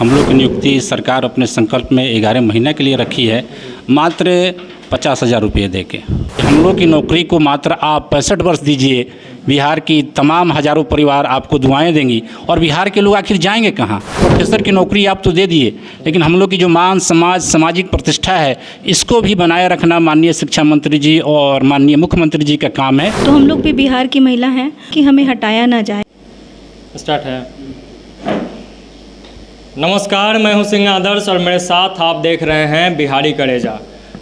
हम लोग की नियुक्ति सरकार अपने संकल्प में 11 महीने के लिए रखी है, मात्र 50,000 रुपये दे के। हम लोग की नौकरी को मात्र आप 65 वर्ष दीजिए, बिहार की तमाम हज़ारों परिवार आपको दुआएं देंगी। और बिहार के लोग आखिर जाएंगे कहाँ? प्रोफेसर की नौकरी आप तो दे दिए, लेकिन हम लोग की जो मान समाज सामाजिक प्रतिष्ठा है, इसको भी बनाए रखना माननीय शिक्षा मंत्री जी और माननीय मुख्यमंत्री जी का काम है। तो हम लोग भी बिहार की महिला हैं कि हमें हटाया ना जाए। स्टार्ट है। नमस्कार, मैं हूं सिंह आदर्श और मेरे साथ आप देख रहे हैं बिहारी करेजा।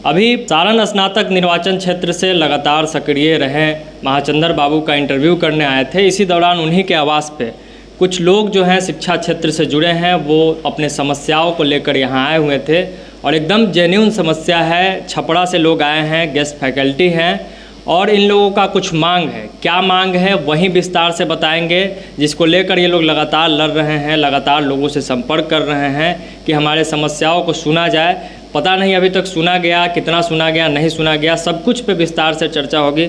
अभी सारण स्नातक निर्वाचन क्षेत्र से लगातार सक्रिय रहे महाचंद्र बाबू का इंटरव्यू करने आए थे। इसी दौरान उन्हीं के आवास पे कुछ लोग जो हैं शिक्षा क्षेत्र से जुड़े हैं, वो अपने समस्याओं को लेकर यहाँ आए हुए थे और एकदम जेन्युइन समस्या है। छपरा से लोग आए हैं, गेस्ट फैकल्टी हैं और इन लोगों का कुछ मांग है। क्या मांग है वहीं विस्तार से बताएंगे, जिसको लेकर ये लोग लगातार लड़ रहे हैं, लगातार लोगों से संपर्क कर रहे हैं कि हमारे समस्याओं को सुना जाए। पता नहीं अभी तक सुना गया, कितना सुना गया, नहीं सुना गया, सब कुछ पे विस्तार से चर्चा होगी।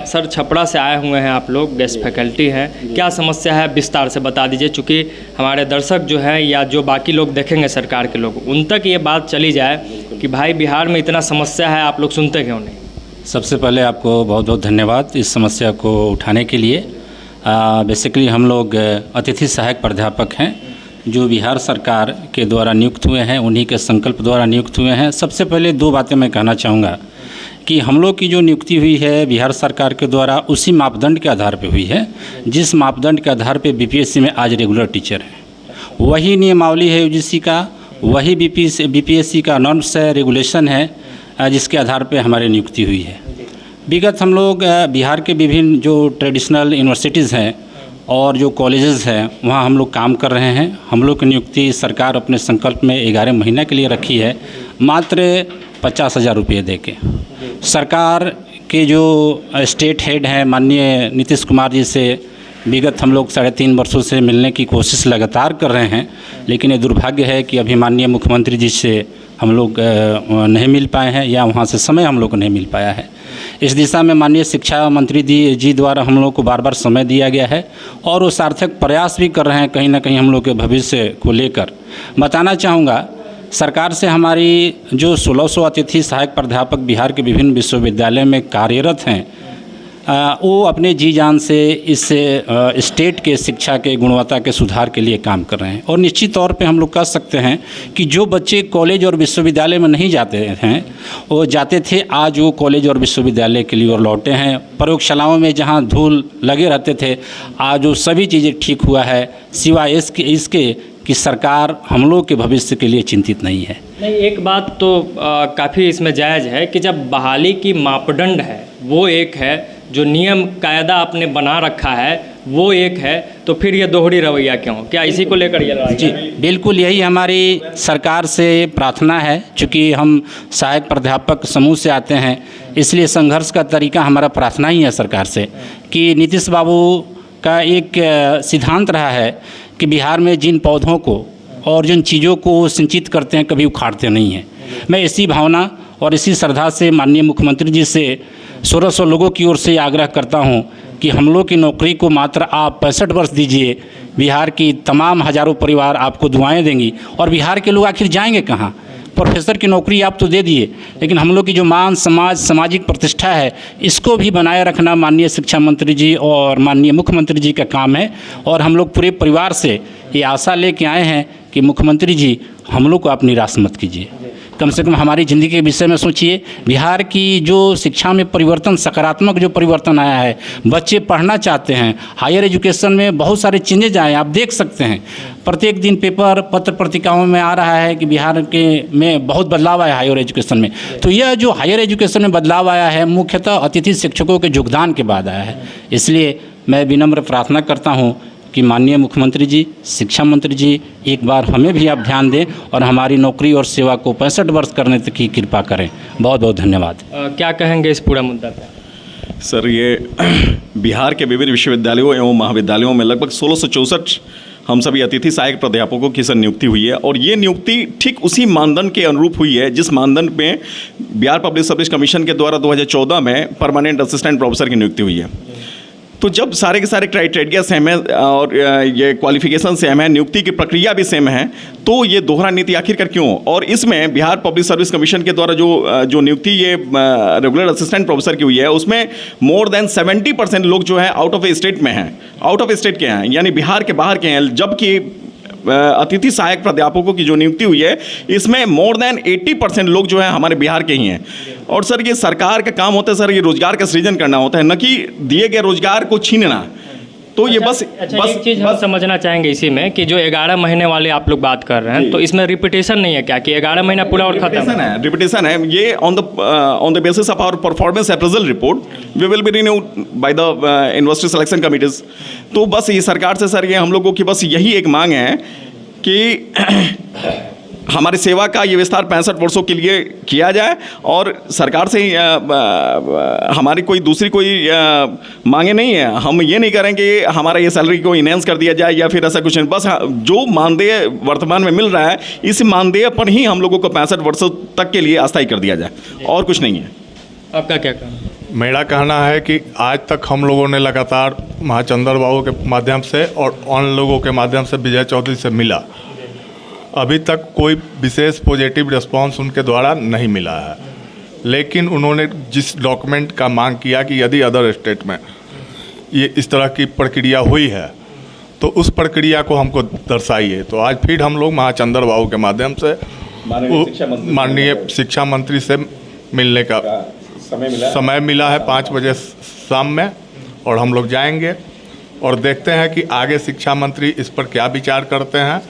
सर, छपरा से आए हुए हैं आप लोग, गेस्ट फैकल्टी हैं, क्या समस्या है विस्तार से बता दीजिए, चूँकि हमारे दर्शक जो हैं या जो बाकी लोग देखेंगे सरकार के लोग, उन तक ये बात चली जाए कि भाई बिहार में इतना समस्या है, आप लोग सुनते क्यों नहीं? सबसे पहले आपको बहुत बहुत धन्यवाद इस समस्या को उठाने के लिए। बेसिकली हम लोग अतिथि सहायक प्राध्यापक हैं जो बिहार सरकार के द्वारा नियुक्त हुए हैं, उन्हीं के संकल्प द्वारा नियुक्त हुए हैं। सबसे पहले दो बातें मैं कहना चाहूँगा कि हम लोग की जो नियुक्ति हुई है बिहार सरकार के द्वारा, उसी मापदंड के आधार पर हुई है जिस मापदंड के आधार पर बीपीएससी में आज रेगुलर टीचर है। वही नियमावली है यूजीसी का, वही बीपीएससी का नॉर्म्स है, रेगुलेशन है, जिसके आधार पे हमारी नियुक्ति हुई है। विगत हम लोग बिहार के विभिन्न जो ट्रेडिशनल यूनिवर्सिटीज़ हैं और जो कॉलेजेस हैं, वहाँ हम लोग काम कर रहे हैं। हम लोग की नियुक्ति सरकार अपने संकल्प में 11 महीने के लिए रखी है, मात्र 50,000 रुपये दे के। सरकार के जो स्टेट हेड हैं माननीय नीतीश कुमार जी से विगत हम लोग 3.5 वर्षों से मिलने की कोशिश लगातार कर रहे हैं, लेकिन ये दुर्भाग्य है कि अभी माननीय मुख्यमंत्री जी से हम लोग नहीं मिल पाए हैं या वहाँ से समय हम लोग को नहीं मिल पाया है। इस दिशा में माननीय शिक्षा मंत्री जी द्वारा हम लोग को बार बार समय दिया गया है और वो सार्थक प्रयास भी कर रहे हैं कहीं ना कहीं हम लोग के भविष्य को लेकर। बताना चाहूँगा, सरकार से हमारी जो 1600 अतिथि सहायक प्राध्यापक बिहार के विभिन्न विश्वविद्यालय में कार्यरत हैं, वो अपने जी जान से इस स्टेट के शिक्षा के गुणवत्ता के सुधार के लिए काम कर रहे हैं। और निश्चित तौर पे हम लोग कह सकते हैं कि जो बच्चे कॉलेज और विश्वविद्यालय में नहीं जाते हैं, वो जाते थे, आज वो कॉलेज और विश्वविद्यालय के लिए और लौटे हैं। प्रयोगशालाओं में जहां धूल लगे रहते थे, आज वो सभी चीज़ें ठीक हुआ है, सिवाय इसके कि सरकार हम लोग के भविष्य के लिए चिंतित नहीं है। नहीं, एक बात तो काफ़ी इसमें जायज़ है कि जब बहाली की मापदंड है वो एक है, जो नियम कायदा आपने बना रखा है वो एक है, तो फिर ये दोहरी रवैया क्यों? क्या इसी को लेकर ये लड़ाई? जी बिल्कुल, यही हमारी सरकार से प्रार्थना है। चूँकि हम सहायक प्राध्यापक समूह से आते हैं, इसलिए संघर्ष का तरीका हमारा प्रार्थना ही है सरकार से कि नीतीश बाबू का एक सिद्धांत रहा है कि बिहार में जिन पौधों को और जिन चीज़ों को सिंचित करते हैं कभी उखाड़ते नहीं हैं। मैं इसी भावना और इसी श्रद्धा से माननीय मुख्यमंत्री जी से 1600 लोगों की ओर से आग्रह करता हूं कि हम लोग की नौकरी को मात्र आप 65 वर्ष दीजिए, बिहार की तमाम हज़ारों परिवार आपको दुआएं देंगी। और बिहार के लोग आखिर जाएंगे कहाँ? प्रोफेसर की नौकरी आप तो दे दिए, लेकिन हम लोग की जो मान समाज सामाजिक प्रतिष्ठा है, इसको भी बनाए रखना माननीय शिक्षा मंत्री जी और माननीय मुख्यमंत्री जी का काम है। और हम लोग पूरे परिवार से ये आशा लेके आए हैं कि मुख्यमंत्री जी हम लोग को आप निराश मत कीजिए, कम से कम हमारी ज़िंदगी के विषय में सोचिए। बिहार की जो शिक्षा में परिवर्तन, सकारात्मक जो परिवर्तन आया है, बच्चे पढ़ना चाहते हैं, हायर एजुकेशन में बहुत सारे चेंजेज आए हैं। आप देख सकते हैं प्रत्येक दिन पेपर पत्र पत्रिकाओं में आ रहा है कि बिहार के में बहुत बदलाव आया हायर एजुकेशन में। तो यह जो हायर एजुकेशन में बदलाव आया है, मुख्यतः अतिथि शिक्षकों के योगदान के बाद आया है। इसलिए मैं विनम्र प्रार्थना करता हूँ कि माननीय मुख्यमंत्री जी, शिक्षा मंत्री जी, एक बार हमें भी आप ध्यान दें और हमारी नौकरी और सेवा को 65 वर्ष करने तक की कृपा करें। बहुत बहुत धन्यवाद। क्या कहेंगे इस पूरा मुद्दा पर? सर, ये बिहार के विभिन्न विश्वविद्यालयों एवं महाविद्यालयों में लगभग 1664 हम सभी अतिथि सहायक प्राध्यापकों की सर नियुक्ति हुई है और ये नियुक्ति ठीक उसी मानदंड के अनुरूप हुई है जिस मानदंड में बिहार पब्लिक सर्विस कमीशन के द्वारा 2014 में परमानेंट असिस्टेंट प्रोफेसर की नियुक्ति हुई है। तो जब सारे के सारे क्राइटेरिया सेम है और ये क्वालिफिकेशन सेम है, नियुक्ति की प्रक्रिया भी सेम है, तो ये दोहरा नीति आखिरकार क्यों? और इसमें बिहार पब्लिक सर्विस कमीशन के द्वारा जो नियुक्ति ये रेगुलर असिस्टेंट प्रोफेसर की हुई है, उसमें मोर देन 70% लोग जो है आउट ऑफ स्टेट में हैं, आउट ऑफ स्टेट के हैं, यानी बिहार के बाहर के हैं। जबकि अतिथि सहायक प्राध्यापकों की जो नियुक्ति हुई है, इसमें मोर देन 80% लोग जो है हमारे बिहार के ही हैं। और सर ये सरकार का काम होता है सर, ये रोजगार का सृजन करना होता है, न कि दिए गए रोजगार को छीनना। तो ये बस एक चीज़ हम समझना चाहेंगे इसी में कि जो 11 महीने वाले आप लोग बात कर रहे हैं, तो इसमें रिपीटेशन नहीं है क्या कि 11 महीना पूरा और खत्म है? रिपीटेशन है ये on the basis of our performance appraisal report we will be renewed by the university selection committees. तो बस ये सरकार से सर ये हम लोगों की बस यही एक मांग है कि हमारी सेवा का ये विस्तार 65 वर्षों के लिए किया जाए, और सरकार से हमारी कोई दूसरी मांगे नहीं है। हम ये नहीं करें कि हमारा ये सैलरी को इनहेंस कर दिया जाए या फिर ऐसा कुछ नहीं, बस जो मानदेय वर्तमान में मिल रहा है इस मानदेय पर ही हम लोगों को 65 वर्षों तक के लिए अस्थायी कर दिया जाए, और कुछ नहीं है। आपका क्या कहना? मेरा कहना है कि आज तक हम लोगों ने लगातार महाचंद्र बाबू के माध्यम से और अन्य लोगों के माध्यम से विजय चौधरी से मिला, अभी तक कोई विशेष पॉजिटिव रिस्पांस उनके द्वारा नहीं मिला है। लेकिन उन्होंने जिस डॉक्यूमेंट का मांग किया कि यदि अदर स्टेट में ये इस तरह की प्रक्रिया हुई है तो उस प्रक्रिया को हमको दर्शाइए। तो आज फिर हम लोग महाचंद्र बाबू के माध्यम से माननीय शिक्षा मंत्री से मिलने का समय मिला है 5 बजे शाम में, और हम लोग जाएंगे और देखते हैं कि आगे शिक्षा मंत्री इस पर क्या विचार करते हैं।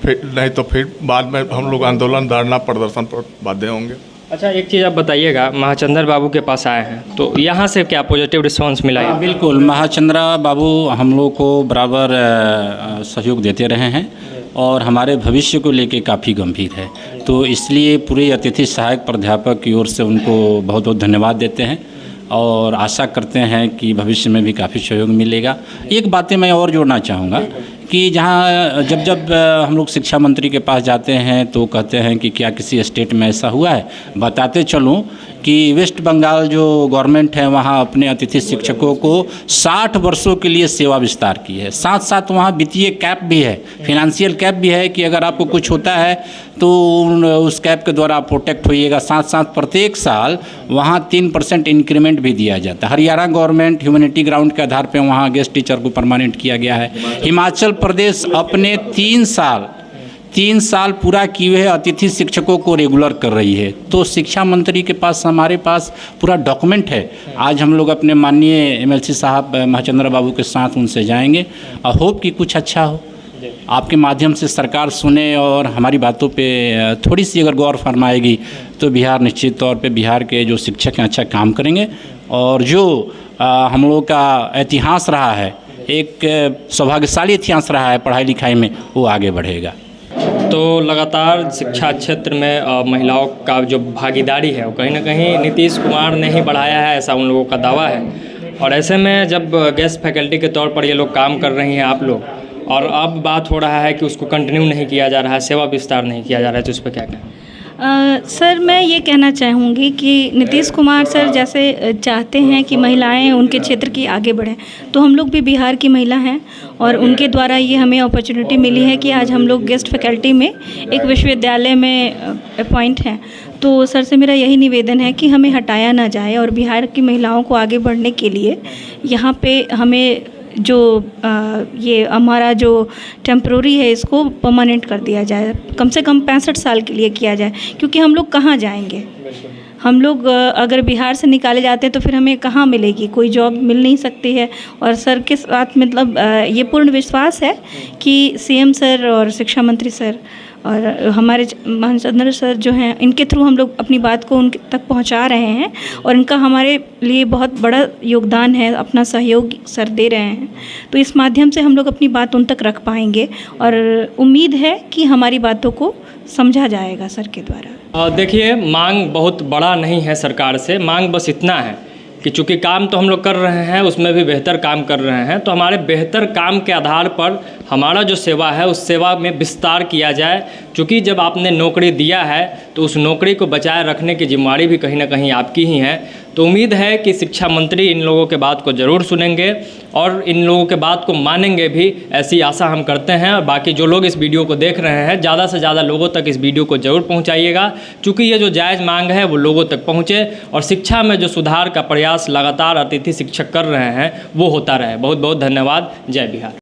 फिर नहीं तो फिर बाद में हम लोग आंदोलन, धरना, प्रदर्शन पर बाध्य होंगे। अच्छा, एक चीज़ आप बताइएगा, महाचंद्र बाबू के पास आए हैं तो यहाँ से क्या पॉजिटिव रिस्पांस मिला है? बिल्कुल, महाचंद्र बाबू हम लोग को बराबर सहयोग देते रहे हैं और हमारे भविष्य को लेके काफ़ी गंभीर है। तो इसलिए पूरे अतिथि सहायक प्राध्यापक की ओर से उनको बहुत बहुत धन्यवाद देते हैं और आशा करते हैं कि भविष्य में भी काफ़ी सहयोग मिलेगा। एक बातें मैं और जोड़ना चाहूँगा कि जहाँ जब हम लोग शिक्षा मंत्री के पास जाते हैं तो कहते हैं कि क्या किसी स्टेट में ऐसा हुआ है। बताते चलूँ कि वेस्ट बंगाल जो गवर्नमेंट है वहाँ अपने अतिथि शिक्षकों को 60 वर्षों के लिए सेवा विस्तार की है। साथ साथ वहाँ वित्तीय कैप भी है, फिनेंशियल कैप भी है कि अगर आपको कुछ होता है तो उस कैप के द्वारा आप प्रोटेक्ट होइएगा। साथ साथ प्रत्येक साल वहाँ 3% इंक्रीमेंट भी दिया जाता है। हरियाणा गवर्नमेंट ह्यूमैनिटी ग्राउंड के आधार पर वहाँ गेस्ट टीचर को परमानेंट किया गया है। हिमाचल प्रदेश अपने 3 साल पूरा किए हुए अतिथि शिक्षकों को रेगुलर कर रही है। तो शिक्षा मंत्री के पास हमारे पास पूरा डॉक्यूमेंट है। आज हम लोग अपने माननीय MLC साहब महाचंद्र बाबू के साथ उनसे जाएंगे और होप कि कुछ अच्छा हो। आपके माध्यम से सरकार सुने और हमारी बातों पे थोड़ी सी अगर गौर फरमाएगी तो बिहार निश्चित तौर पे बिहार के जो शिक्षक हैं अच्छा काम करेंगे और जो हम लोग का इतिहास रहा है, एक सौभाग्यशाली इतिहास रहा है पढ़ाई लिखाई में, वो आगे बढ़ेगा। तो लगातार शिक्षा क्षेत्र में महिलाओं का जो भागीदारी है वो कहीं ना कहीं नीतीश कुमार ने ही बढ़ाया है, ऐसा उन लोगों का दावा है। और ऐसे में जब गेस्ट फैकल्टी के तौर पर ये लोग काम कर रही हैं आप लोग, और अब बात हो रहा है कि उसको कंटिन्यू नहीं किया जा रहा है, सेवा विस्तार नहीं किया जा रहा है, तो इस पर क्या कहें? सर मैं ये कहना चाहूँगी कि नीतीश कुमार सर जैसे चाहते हैं कि महिलाएं उनके क्षेत्र की आगे बढ़ें, तो हम लोग भी बिहार की महिला हैं और उनके द्वारा ये हमें अपॉर्चुनिटी मिली है कि आज हम लोग गेस्ट फैकल्टी में एक विश्वविद्यालय में अपॉइंट हैं। तो सर से मेरा यही निवेदन है कि हमें हटाया ना जाए और बिहार की महिलाओं को आगे बढ़ने के लिए यहाँ पे हमें जो ये हमारा जो टेम्प्रोरी है इसको परमानेंट कर दिया जाए, कम से कम 65 साल के लिए किया जाए। क्योंकि हम लोग कहाँ जाएंगे, हम लोग अगर बिहार से निकाले जाते हैं तो फिर हमें कहाँ मिलेगी, कोई जॉब मिल नहीं सकती है। और सर के साथ मतलब ये पूर्ण विश्वास है कि CM सर और शिक्षा मंत्री सर और हमारे महाचंद्र सर जो हैं, इनके थ्रू हम लोग अपनी बात को उनके तक पहुंचा रहे हैं और इनका हमारे लिए बहुत बड़ा योगदान है, अपना सहयोग सर दे रहे हैं। तो इस माध्यम से हम लोग अपनी बात उन तक रख पाएंगे और उम्मीद है कि हमारी बातों को समझा जाएगा सर के द्वारा। देखिए, मांग बहुत बड़ा नहीं है सरकार से, मांग बस इतना है कि चूँकि काम तो हम लोग कर रहे हैं, उसमें भी बेहतर काम कर रहे हैं, तो हमारे बेहतर काम के आधार पर हमारा जो सेवा है उस सेवा में विस्तार किया जाए, क्योंकि जब आपने नौकरी दिया है तो उस नौकरी को बचाए रखने की जिम्मेदारी भी कहीं ना कहीं आपकी ही है। तो उम्मीद है कि शिक्षा मंत्री इन लोगों के बात को ज़रूर सुनेंगे और इन लोगों के बात को मानेंगे भी, ऐसी आशा हम करते हैं। और बाकी जो लोग इस वीडियो को देख रहे हैं, ज़्यादा से ज़्यादा लोगों तक इस वीडियो को ज़रूर पहुंचाइएगा, क्योंकि ये जो जायज़ मांग है वो लोगों तक पहुंचे और शिक्षा में जो सुधार का प्रयास लगातार अतिथि शिक्षक कर रहे हैं वो होता रहे। बहुत बहुत धन्यवाद। जय बिहार।